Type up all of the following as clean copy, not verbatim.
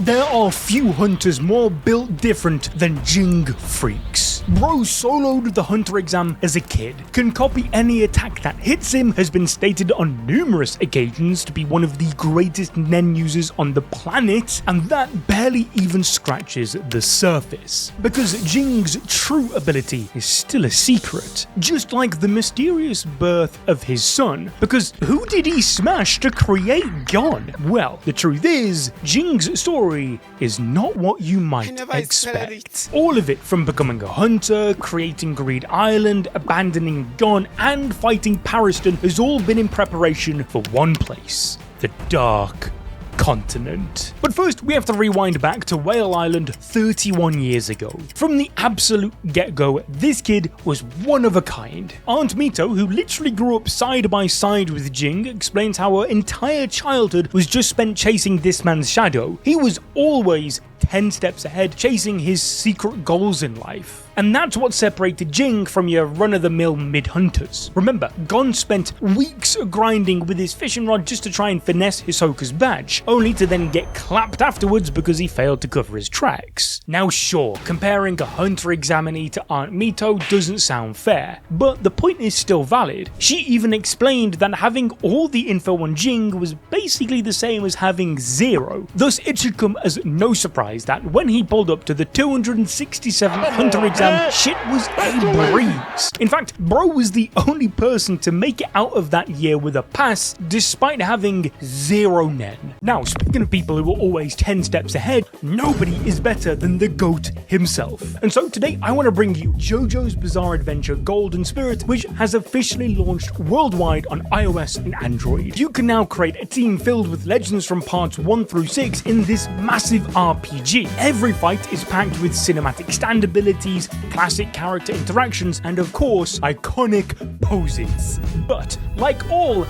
There are few hunters more built different than Ging Freecss. Bro soloed the hunter exam as a kid, can copy any attack that hits him, has been stated on numerous occasions to be one of the greatest nen users on the planet, and that barely even scratches the surface. Because Jing's true ability is still a secret, just like the mysterious birth of his son, because who did he smash to create Gon? Well, the truth is, Jing's story is not what you might expect. All of it, from becoming a hunter, creating Greed Island, abandoning Gon, and fighting Pariston, has all been in preparation for one place: the Dark Continent. But first, we have to rewind back to Whale Island 31 years ago. From the absolute get-go, this kid was one of a kind. Aunt Mito, who literally grew up side by side with Ging, explains how her entire childhood was just spent chasing this man's shadow. He was always 10 steps ahead, chasing his secret goals in life. And that's what separated Ging from your run-of-the-mill mid-hunters. Remember, Gon spent weeks grinding with his fishing rod just to try and finesse Hisoka's badge, only to then get clapped afterwards because he failed to cover his tracks. Now sure, comparing a hunter examinee to Aunt Mito doesn't sound fair, but the point is still valid. She even explained that having all the info on Ging was basically the same as having zero. Thus, it should come as no surprise that when he pulled up to the 267th hunter exam, shit was a breeze. In fact, bro was the only person to make it out of that year with a pass despite having zero nen. Now, speaking of people who are always 10 steps ahead, nobody is better than the GOAT himself. And so today I want to bring you JoJo's Bizarre Adventure Golden Spirit, which has officially launched worldwide on iOS and Android. You can now create a team filled with legends from parts 1 through 6 in this massive RPG. Every fight is packed with cinematic stand abilities, classic character interactions, and of course, iconic poses. But like all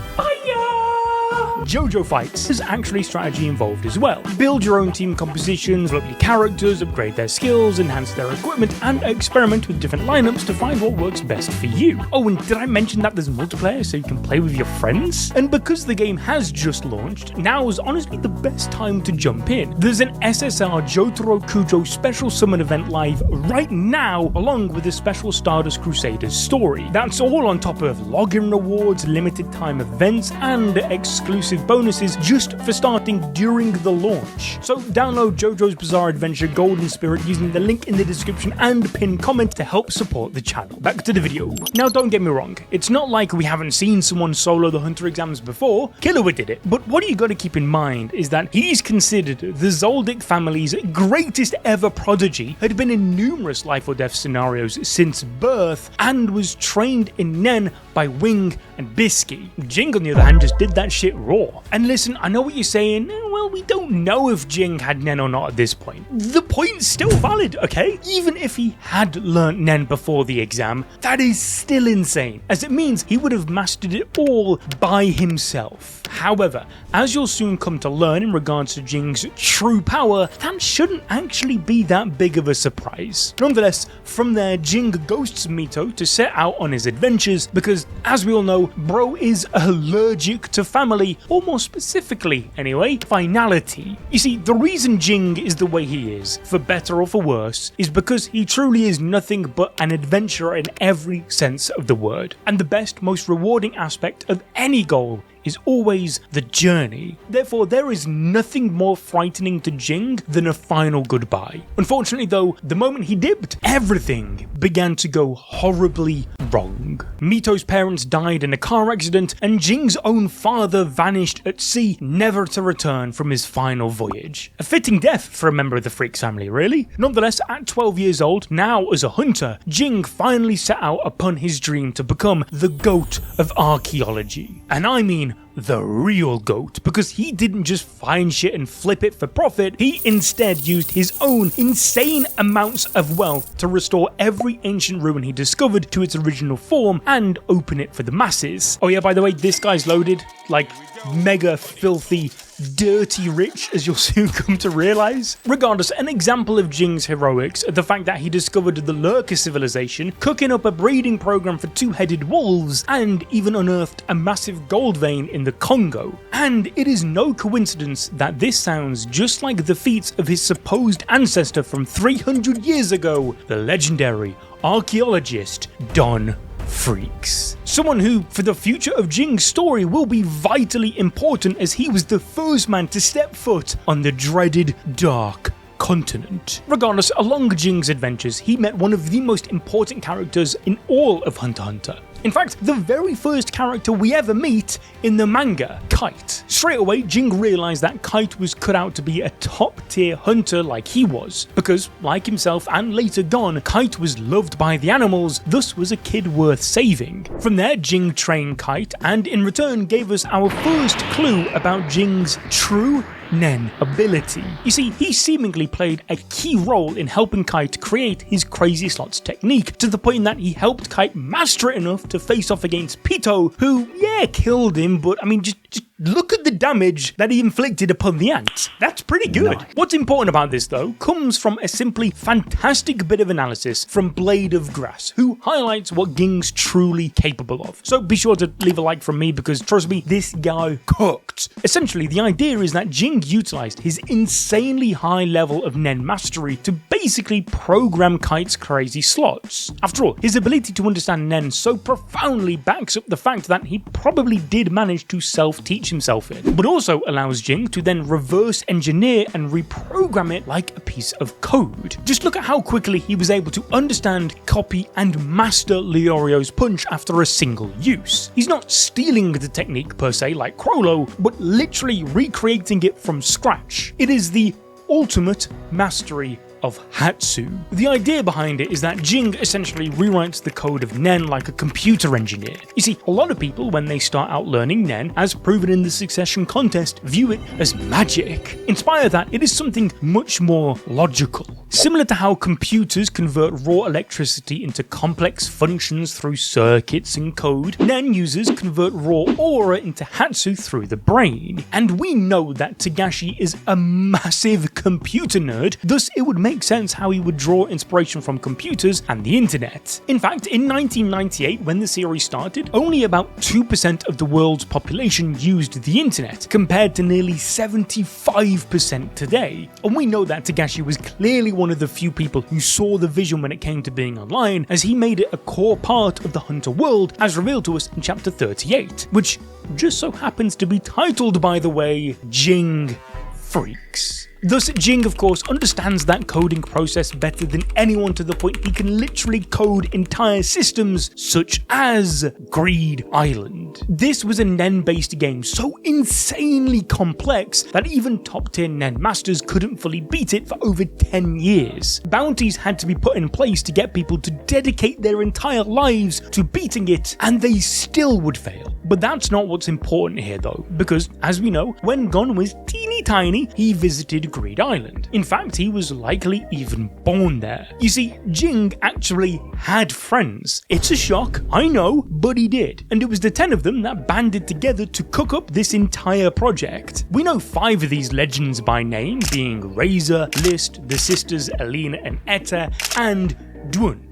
JoJo fights, there's actually strategy involved as well. Build your own team compositions, develop your characters, upgrade their skills, enhance their equipment, and experiment with different lineups to find what works best for you. Oh, and did I mention that there's multiplayer so you can play with your friends? And because the game has just launched, now is honestly the best time to jump in. There's an SSR Jotaro Kujo special summon event live right now, along with a special Stardust Crusaders story. That's all on top of login rewards, limited time events, and exclusive bonuses just for starting during the launch. So download JoJo's Bizarre Adventure Golden Spirit using the link in the description and pinned comment to help support the channel. Back to the video. Now don't get me wrong, it's not like we haven't seen someone solo the hunter exams before. Killua did it, but what you gotta keep in mind is that he's considered the Zoldyck family's greatest ever prodigy, had been in numerous life or death scenarios since birth, and was trained in Nen by Wing and Bisky. Ging on the other hand just did that shit raw. And listen, I know what you're saying, well, we don't know if Ging had Nen or not at this point. The point's still valid, okay? Even if he had learnt Nen before the exam, that is still insane, as it means he would have mastered it all by himself. However, as you'll soon come to learn in regards to Jing's true power, that shouldn't actually be that big of a surprise. Nonetheless, from there, Ging ghosts Mito to set out on his adventures because, as we all know, bro is allergic to family, or more specifically, anyway, finality. You see, the reason Ging is the way he is, for better or for worse, is because he truly is nothing but an adventurer in every sense of the word. And the best, most rewarding aspect of any goal is always the journey. Therefore, there is nothing more frightening to Ging than a final goodbye. Unfortunately though, the moment he dipped, everything began to go horribly wrong. Mito's parents died in a car accident, and Jing's own father vanished at sea, never to return from his final voyage. A fitting death for a member of the Freecss family, really. Nonetheless, at 12 years old, now as a hunter, Ging finally set out upon his dream to become the GOAT of archaeology. And I mean the real GOAT, because he didn't just find shit and flip it for profit, he instead used his own insane amounts of wealth to restore every ancient ruin he discovered to its original form and open it for the masses. Oh yeah, by the way, this guy's loaded, like mega filthy dirty rich, as you'll soon come to realise. Regardless, an example of Jing's heroics are the fact that he discovered the Lurker civilization, cooking up a breeding program for two-headed wolves, and even unearthed a massive gold vein in the Congo. And it is no coincidence that this sounds just like the feats of his supposed ancestor from 300 years ago, the legendary archaeologist Ging Freecss. Someone who, for the future of Jing's story, will be vitally important as he was the first man to step foot on the dreaded Dark Continent. Regardless, along Jing's adventures, he met one of the most important characters in all of Hunter x Hunter. In fact, the very first character we ever meet in the manga, Kite. Straight away, Ging realised that Kite was cut out to be a top-tier hunter like he was, because, like himself and later Gon, Kite was loved by the animals, thus was a kid worth saving. From there, Ging trained Kite, and in return gave us our first clue about Jing's true Nen ability. You see, he seemingly played a key role in helping Kite create his crazy slots technique, to the point that he helped Kite master it enough to face off against Pito, who, yeah, killed him, but I mean, just look at the damage that he inflicted upon the ant. That's pretty good. Nice. What's important about this, though, comes from a simply fantastic bit of analysis from Blade of Grass, who highlights what Ging's truly capable of. So be sure to leave a like from me, because trust me, this guy cooked. Essentially, the idea is that Ging utilized his insanely high level of Nen mastery to basically program Kite's crazy slots. After all, his ability to understand Nen so profoundly backs up the fact that he probably did manage to self-teach himself in, but also allows Ging to then reverse engineer and reprogram it like a piece of code. Just look at how quickly he was able to understand, copy, and master Leorio's punch after a single use. He's not stealing the technique per se like Crollo, but literally recreating it from scratch. It is the ultimate mastery of Hatsu. The idea behind it is that Ging essentially rewrites the code of Nen like a computer engineer. You see, a lot of people, when they start out learning Nen, as proven in the Succession contest, view it as magic. Inspired that, it is something much more logical. Similar to how computers convert raw electricity into complex functions through circuits and code, Nen users convert raw aura into Hatsu through the brain. And we know that Togashi is a massive computer nerd, thus it would make sense how he would draw inspiration from computers and the internet. In fact, in 1998, when the series started, only about 2% of the world's population used the internet, compared to nearly 75% today. And we know that Togashi was clearly one of the few people who saw the vision when it came to being online, as he made it a core part of the Hunter world, as revealed to us in chapter 38, which just so happens to be titled, by the way, Ging Freecss. Thus, Ging, of course, understands that coding process better than anyone, to the point he can literally code entire systems, such as Greed Island. This was a Nen-based game so insanely complex that even top-tier Nen masters couldn't fully beat it for over 10 years. Bounties had to be put in place to get people to dedicate their entire lives to beating it, and they still would fail. But that's not what's important here though, because, as we know, when Gon was teeny tiny, he visited Greed Island. In fact, he was likely even born there. You see, Ging actually had friends. It's a shock, I know, but he did. And it was the 10 of them that banded together to cook up this entire project. We know 5 of these legends by name, being Razor, List, the sisters Alina and Etta, and Dwun.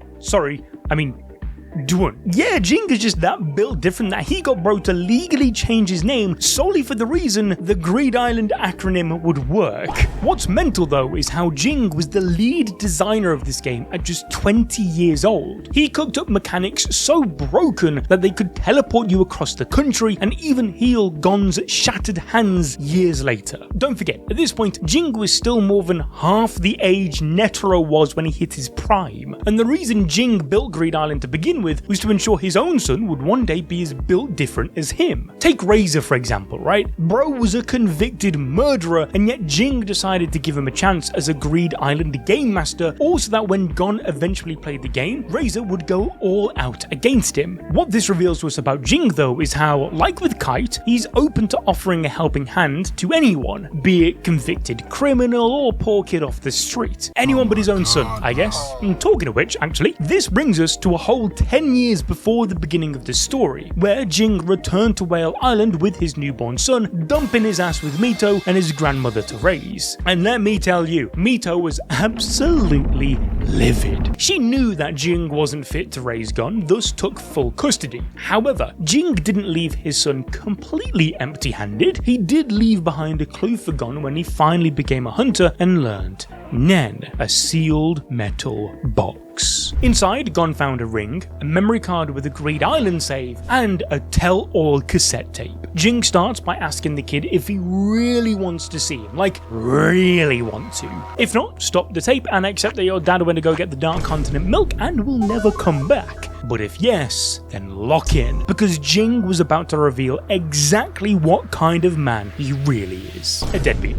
Dwun. Yeah, Ging is just that built different that he got bro to legally change his name solely for the reason the Greed Island acronym would work. What's mental though is how Ging was the lead designer of this game at just 20 years old. He cooked up mechanics so broken that they could teleport you across the country and even heal Gon's shattered hands years later. Don't forget, at this point, Ging was still more than half the age Netero was when he hit his prime. And the reason Ging built Greed Island to begin with was to ensure his own son would one day be as built different as him. Take Razor for example, right? Bro was a convicted murderer, and yet Ging decided to give him a chance as a Greed Island game master, also that when Gon eventually played the game, Razor would go all out against him. What this reveals to us about Ging though is how, like with Kite, he's open to offering a helping hand to anyone, be it convicted criminal or poor kid off the street. Anyone but his own son, I guess. And talking of which, actually, this brings us to a whole 10 years before the beginning of the story, where Ging returned to Whale Island with his newborn son, dumping his ass with Mito and his grandmother to raise. And let me tell you, Mito was absolutely livid. She knew that Ging wasn't fit to raise Gon, thus took full custody. However, Ging didn't leave his son completely empty-handed. He did leave behind a clue for Gon when he finally became a hunter and learned Nen, a sealed metal box. Inside, Gon found a ring, a memory card with a Greed Island save, and a tell-all cassette tape. Ging starts by asking the kid if he really wants to see him, like really want to. If not, stop the tape and accept that your dad went to go get the Dark Continent milk and will never come back. But if yes, then lock in, because Ging was about to reveal exactly what kind of man he really is. A deadbeat.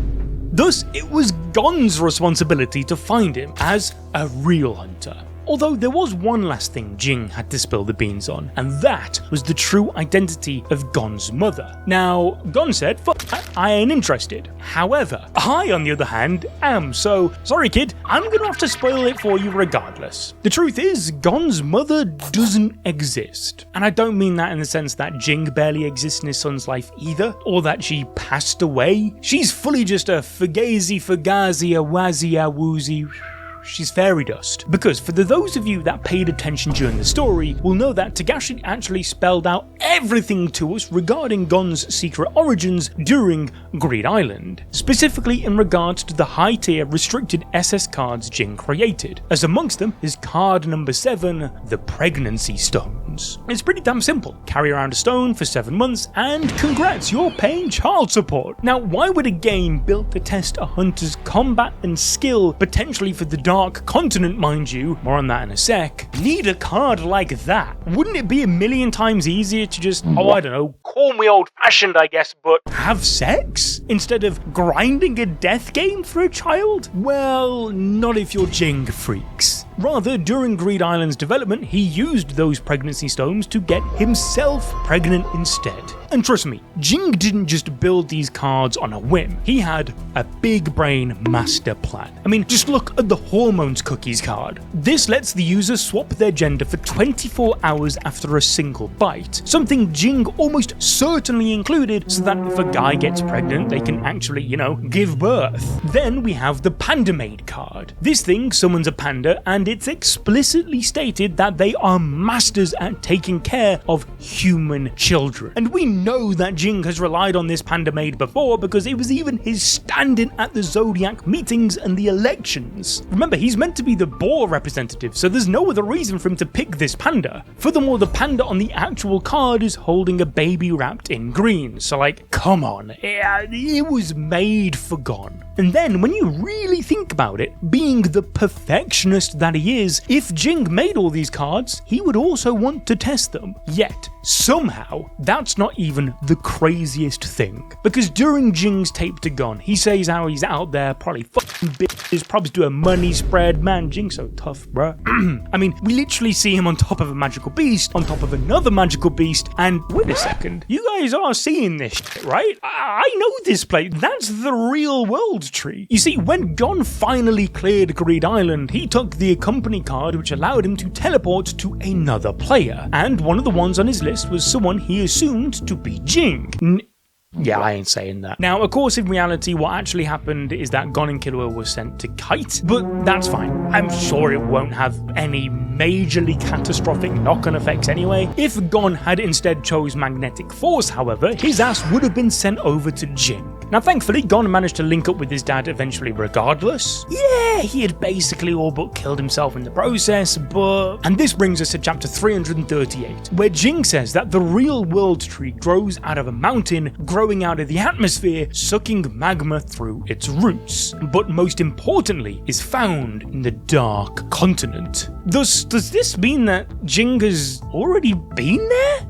Thus, it was Gon's responsibility to find him as a real hunter. Although there was one last thing Ging had to spill the beans on, and that was the true identity of Gon's mother. Now, Gon said, "Fuck, I ain't interested." However, I, on the other hand, am, so sorry kid, I'm gonna have to spoil it for you regardless. The truth is, Gon's mother doesn't exist. And I don't mean that in the sense that Ging barely exists in his son's life either, or that she passed away. She's fully just a fugazi, a wazzy, a woozy. She's fairy dust. Because for those of you that paid attention during the story will know that Togashi actually spelled out everything to us regarding Gon's secret origins during Greed Island, specifically in regards to the high tier restricted SS cards Ging created, as amongst them is card number 7, the Pregnancy Stones. It's pretty damn simple. Carry around a stone for 7 months and congrats, you're paying child support. Now, why would a game built to test a hunter's combat and skill, potentially for the Dark Continent mind you, more on that in a sec, need a card like that? Wouldn't it be a million times easier to just, I don't know, call me old fashioned I guess, but have sex? Instead of grinding a death game for a child? Well, not if you're Ging Freecss. Rather, during Greed Island's development, he used those pregnancy stones to get himself pregnant instead. And trust me, Ging didn't just build these cards on a whim. He had a big brain master plan. I mean, just look at the Hormones Cookies card. This lets the user swap their gender for 24 hours after a single bite, something Ging almost certainly included so that if a guy gets pregnant, they can actually, give birth. Then we have the Panda Maid card. This thing summons a panda, and it's explicitly stated that they are masters at taking care of human children. And we know that Ging has relied on this Panda Maid before because it was even his stand-in at the Zodiac meetings and the elections. Remember, he's meant to be the boar representative, so there's no other reason for him to pick this panda. Furthermore, the panda on the actual card is holding a baby wrapped in green, so come on, it was made for Gon. And then, when you really think about it, being the perfectionist that he is, if Ging made all these cards, he would also want to test them. Yet, somehow, that's not even the craziest thing. Because during Jing's tape to Gon, he says how he's out there, probably fucking bitches, probably do a money spread. Man, Jing's so tough, bruh. I mean, we literally see him on top of a magical beast, on top of another magical beast, and wait a second, you guys are seeing this shit, right? I know this place. That's the real world tree. You see, when Gon finally cleared Greed Island, he took the accompany card which allowed him to teleport to another player, and one of the ones on his list was someone he assumed to be Ging. Yeah, I ain't saying that. Now, of course, in reality, what actually happened is that Gon and Killua were sent to Kite, but that's fine. I'm sure it won't have any majorly catastrophic knock-on effects anyway. If Gon had instead chose Magnetic Force, however, his ass would have been sent over to Ging. Now, thankfully, Gon managed to link up with his dad eventually regardless. Yeah, he had basically all but killed himself in the process, but... And this brings us to chapter 338, where Ging says that the real world tree grows out of a mountain, growing out of the atmosphere, sucking magma through its roots, but most importantly is found in the Dark Continent. Thus, does this mean that Ging has already been there?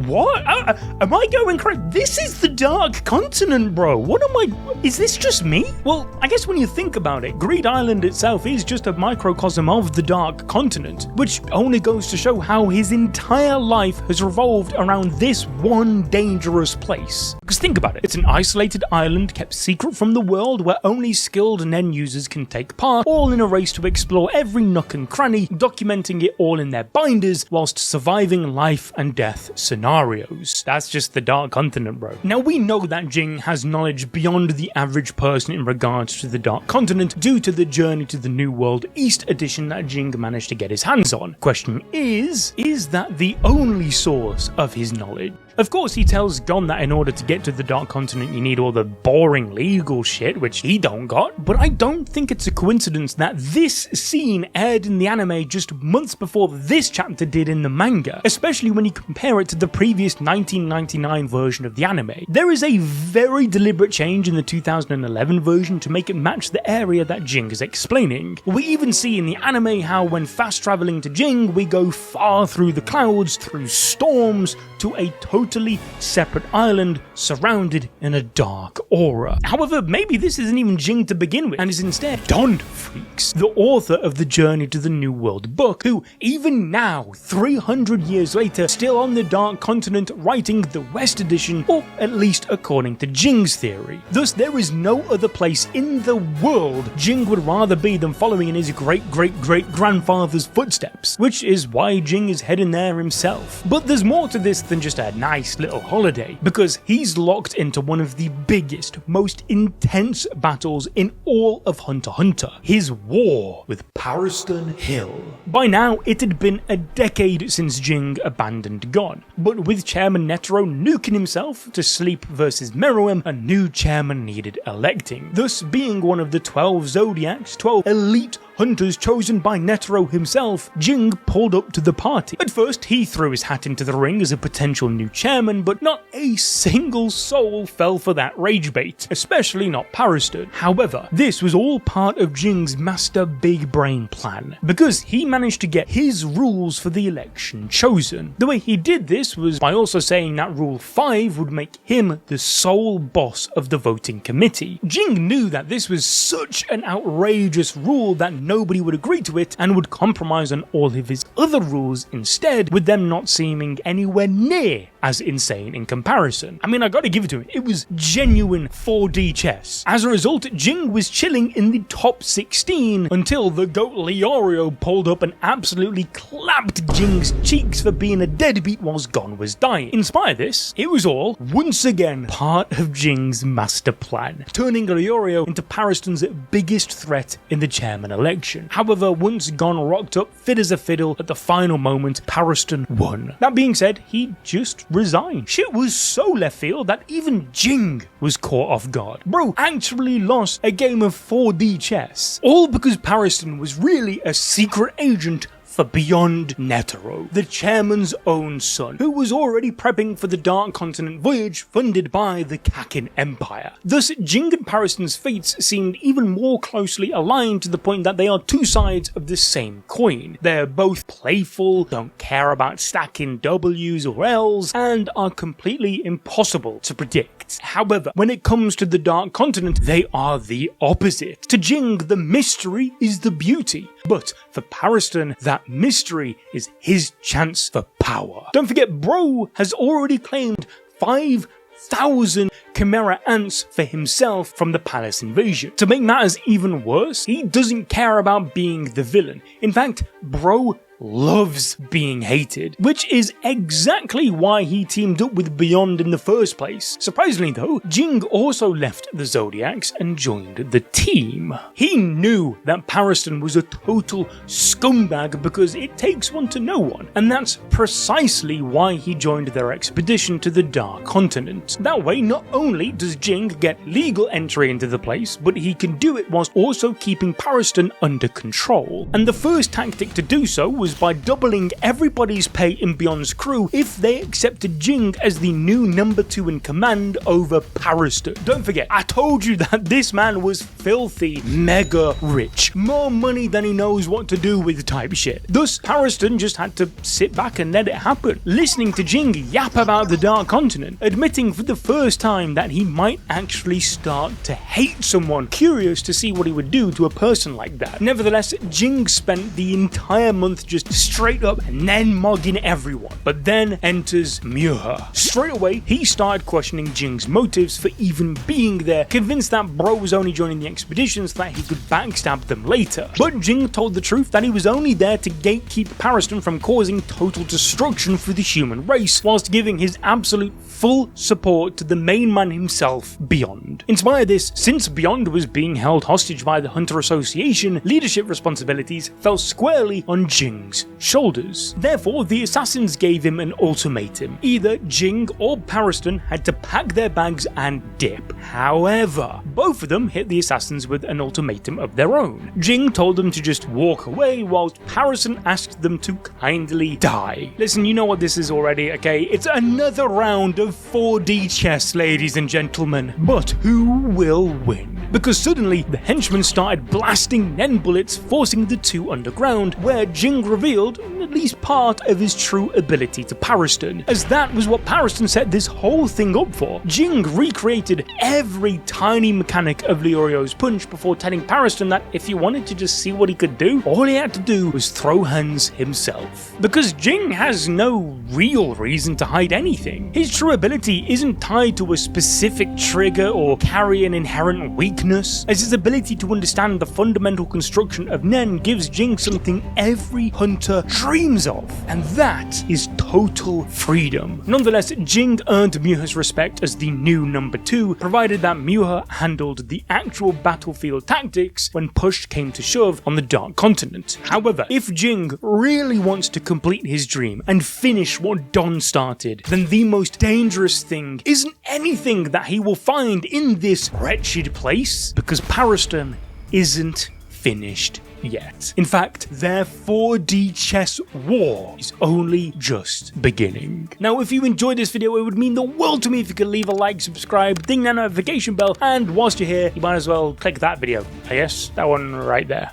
What? Am I going correct? This is the Dark Continent, bro. What am I... Is this just me? Well, I guess when you think about it, Greed Island itself is just a microcosm of the Dark Continent, which only goes to show how his entire life has revolved around this one dangerous place. Because think about it, it's an isolated island kept secret from the world where only skilled Nen users can take part, all in a race to explore every nook and cranny, documenting it all in their binders whilst surviving life and death scenarios. That's just the Dark Continent, bro. Now we know that Ging has knowledge beyond the average person in regards to the Dark Continent due to the Journey to the New World East edition that Ging managed to get his hands on. Question is that the only source of his knowledge? Of course, he tells Gon that in order to get to the Dark Continent you need all the boring legal shit, which he don't got, but I don't think it's a coincidence that this scene aired in the anime just months before this chapter did in the manga, especially when you compare it to the previous 1999 version of the anime. There is a very deliberate change in the 2011 version to make it match the area that Ging is explaining. We even see in the anime how when fast traveling to Ging, we go far through the clouds, through storms, to a totally separate island surrounded in a dark aura. However, maybe this isn't even Ging to begin with, and is instead Ging Freecss, the author of the Journey to the New World book, who even now, 300 years later, still on the Dark Continent writing the West Edition, or at least according to Jing's theory. Thus, there is no other place in the world Ging would rather be than following in his great-great-great-grandfather's footsteps, which is why Ging is heading there himself. But there's more to this than just a nice little holiday, because he's locked into one of the biggest, most intense battles in all of Hunter x Hunter, his war with Pariston Hill. By now, it had been a decade since Ging abandoned Gon, but with Chairman Netero nuking himself to sleep versus Meruem, a new chairman needed electing. Thus, being one of the 12 Zodiacs, 12 elite hunters chosen by Netero himself, Ging pulled up to the party. At first, he threw his hat into the ring as a potential new chairman, but not a single soul fell for that rage bait, especially not Pariston. However, this was all part of Jing's master big brain plan, because he managed to get his rules for the election chosen. The way he did this was by also saying that Rule 5 would make him the sole boss of the voting committee. Ging knew that this was such an outrageous rule that nobody would agree to it and would compromise on all of his other rules instead, with them not seeming anywhere near as insane in comparison. I mean, I gotta give it to him, it was genuine 4D chess. As a result, Ging was chilling in the top 16 until the goat Leorio pulled up and absolutely clapped Jing's cheeks for being a deadbeat whilst Gon was dying. In spite of this, it was all, once again, part of Jing's master plan, turning Leorio into Pariston's biggest threat in the chairman election. However, once Gon rocked up fit as a fiddle at the final moment, Pariston won. That being said, he just resigned. Shit was so left field that even Ging was caught off guard. Bro actually lost a game of 4D chess, all because Pariston was really a secret agent for Beyond Netero, the chairman's own son, who was already prepping for the Dark Continent voyage funded by the Kakin Empire. Thus, Ging and Pariston's fates seemed even more closely aligned to the point that they are two sides of the same coin. They're both playful, don't care about stacking W's or L's, and are completely impossible to predict. However, when it comes to the Dark Continent, they are the opposite. To Ging, the mystery is the beauty, but for Pariston, that mystery is his chance for power. Don't forget, bro has already claimed 5,000 Chimera ants for himself from the palace invasion. To make matters even worse, he doesn't care about being the villain. In fact, bro loves being hated, which is exactly why he teamed up with Beyond in the first place. Surprisingly though, Ging also left the Zodiacs and joined the team. He knew that Pariston was a total scumbag because it takes one to know one, and that's precisely why he joined their expedition to the Dark Continent. That way, not only does Ging get legal entry into the place, but he can do it whilst also keeping Pariston under control. And the first tactic to do so was rose by doubling everybody's pay in Beyond's crew if they accepted Ging as the new number 2 in command over Pariston. Don't forget, I told you that this man was filthy, mega rich. More money than he knows what to do with type shit. Thus, Pariston just had to sit back and let it happen, listening to Ging yap about the Dark Continent, admitting for the first time that he might actually start to hate someone, curious to see what he would do to a person like that. Nevertheless, Ging spent the entire month just straight up Nen-mogging everyone. But then enters Muha. Straight away, he started questioning Jing's motives for even being there, convinced that bro was only joining the expedition so that he could backstab them later. But Ging told the truth that he was only there to gatekeep Pariston from causing total destruction for the human race, whilst giving his absolute full support to the main man himself, Beyond. Inspired this, since Beyond was being held hostage by the Hunter Association, leadership responsibilities fell squarely on Jing's shoulders. Therefore, the assassins gave him an ultimatum. Either Ging or Pariston had to pack their bags and dip. However, both of them hit the assassins with an ultimatum of their own. Ging told them to just walk away, whilst Pariston asked them to kindly die. Listen, you know what this is already, okay? It's another round of 4D chess, ladies and gentlemen. But who will win? Because suddenly, the henchmen started blasting Nen bullets, forcing the two underground, where Ging revealed at least part of his true ability to Pariston, as that was what Pariston set this whole thing up for. Ging recreated every tiny mechanic of Leorio's punch before telling Pariston that if he wanted to just see what he could do, all he had to do was throw hands himself. Because Ging has no real reason to hide anything. His true ability isn't tied to a specific trigger or carry an inherent weakness, as his ability to understand the fundamental construction of Nen gives Ging something every hunter dreams of, and that is total freedom. Nonetheless, Ging earned Muha's respect as the new number 2, provided that Muha handled the actual battlefield tactics when push came to shove on the Dark Continent. However, if Ging really wants to complete his dream and finish what Don started, then the most dangerous thing isn't anything that he will find in this wretched place, because Pariston isn't finished yet. In fact, their 4D chess war is only just beginning. Now, if you enjoyed this video, it would mean the world to me if you could leave a like, subscribe, ding that notification bell, and whilst you're here, you might as well click that video. I guess that one right there.